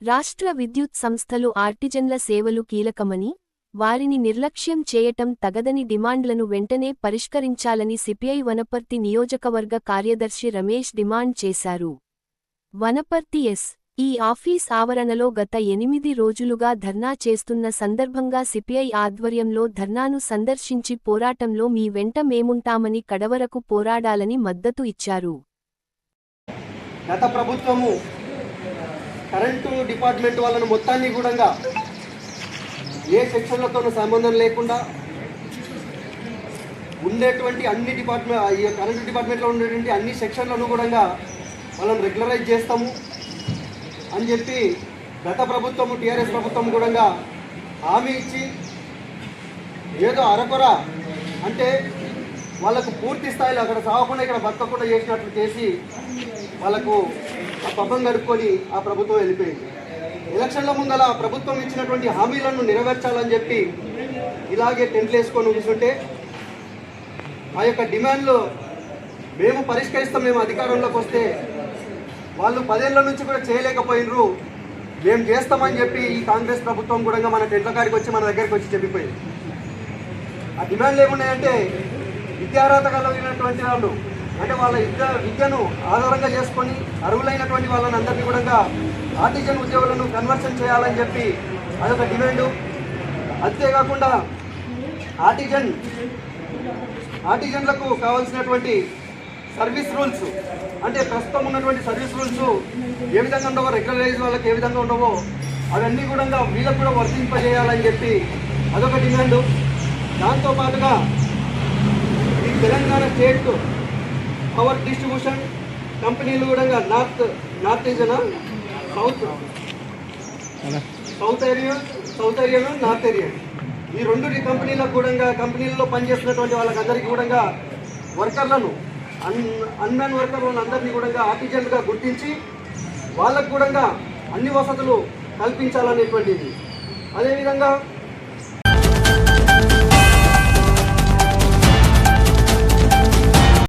రాష్ట్ర విద్యుత్ సంస్థలు ఆర్టిజన్ల సేవలు కీలకమని, వారిని నిర్లక్ష్యం చేయటం తగదని డిమాండ్లను వెంటనే పరిష్కరించాలని సిపిఐ వనపర్తి నియోజకవర్గ కార్యదర్శి రమేష్ డిమాండ్ చేశారు. వనపర్తి ఈ ఆఫీస్ ఆవరణలో గత 8 రోజులుగా ధర్నా చేస్తున్న సందర్భంగా సిపిఐ ఆధ్వర్యంలో ధర్నాను సందర్శించి పోరాటంలో మీ వెంట మేముంటామని కడవరకు పోరాడాలని మద్దతు ఇచ్చారు. గత ప్రభుత్వము కరెంటు డిపార్ట్మెంట్ వాళ్ళను మొత్తాన్ని కూడా ఏ సెక్షన్లతో సంబంధం లేకుండా ఉండేటువంటి అన్ని కరెంటు డిపార్ట్మెంట్లో ఉండేటువంటి అన్ని సెక్షన్లను కూడా వాళ్ళని రెగ్యులరైజ్ చేస్తాము అని చెప్పి గత ప్రభుత్వము టీఆర్ఎస్ ప్రభుత్వం కూడా హామీ ఇచ్చి ఏదో అరకొర అంటే వాళ్ళకు పూర్తి స్థాయిలో అక్కడ సాగకుండా ఇక్కడ బతకకుండా చేసినట్లు చేసి వాళ్ళకు ఆ పబ్బం గడుపుకొని ఆ ప్రభుత్వం వెళ్ళిపోయింది. ఎలక్షన్ల ముందల ఆ ప్రభుత్వం ఇచ్చినటువంటి హామీలను నెరవేర్చాలని చెప్పి ఇలాగే టెంట్లు వేసుకొని కూర్చుంటే ఆ యొక్క డిమాండ్లు మేము పరిష్కరిస్తాం, మేము అధికారంలోకి వస్తే వాళ్ళు 10 ఏళ్ల నుంచి కూడా చేయలేకపోయినరు, మేము చేస్తామని చెప్పి ఈ కాంగ్రెస్ ప్రభుత్వం కూడా మన టెంట్ల కాడికి వచ్చి మన దగ్గరికి వచ్చి చెప్పిపోయింది. ఆ డిమాండ్లు ఏమున్నాయంటే విద్యార్హత కలిగినటువంటి వాళ్ళు అంటే వాళ్ళ విద్యను ఆధారంగా చేసుకొని అర్హులైనటువంటి వాళ్ళని అందరినీ కూడా ఆర్టిజన్ ఉద్యోగులను కన్వర్షన్ చేయాలని చెప్పి అదొక డిమాండు. అంతేకాకుండా ఆర్టిజన్లకు కావాల్సినటువంటి సర్వీస్ రూల్స్ అంటే ప్రస్తుతం ఉన్నటువంటి సర్వీస్ రూల్స్ ఏ విధంగా ఉండవో, రెగ్యులరైజ్ వాళ్ళకి ఏ విధంగా ఉండవో అవన్నీ కూడా వీళ్ళకు కూడా వర్తింపజేయాలని చెప్పి అదొక డిమాండు. దాంతోపాటుగా ఈ తెలంగాణ స్టేట్ పవర్ డిస్ట్రిబ్యూషన్ కంపెనీలు కూడా నార్త్ ఈజనా సౌత్ ఏరియా నార్త్ ఏరియా ఈ 2 కంపెనీలకు కూడా కంపెనీల్లో పనిచేస్తున్నటువంటి వాళ్ళకందరికీ కూడా వర్కర్లను అన్మెన్ వర్కర్లను అందరినీ కూడా ఆర్టిజన్గా గుర్తించి వాళ్ళకు కూడా అన్ని వసతులు కల్పించాలనేటువంటిది. అదేవిధంగా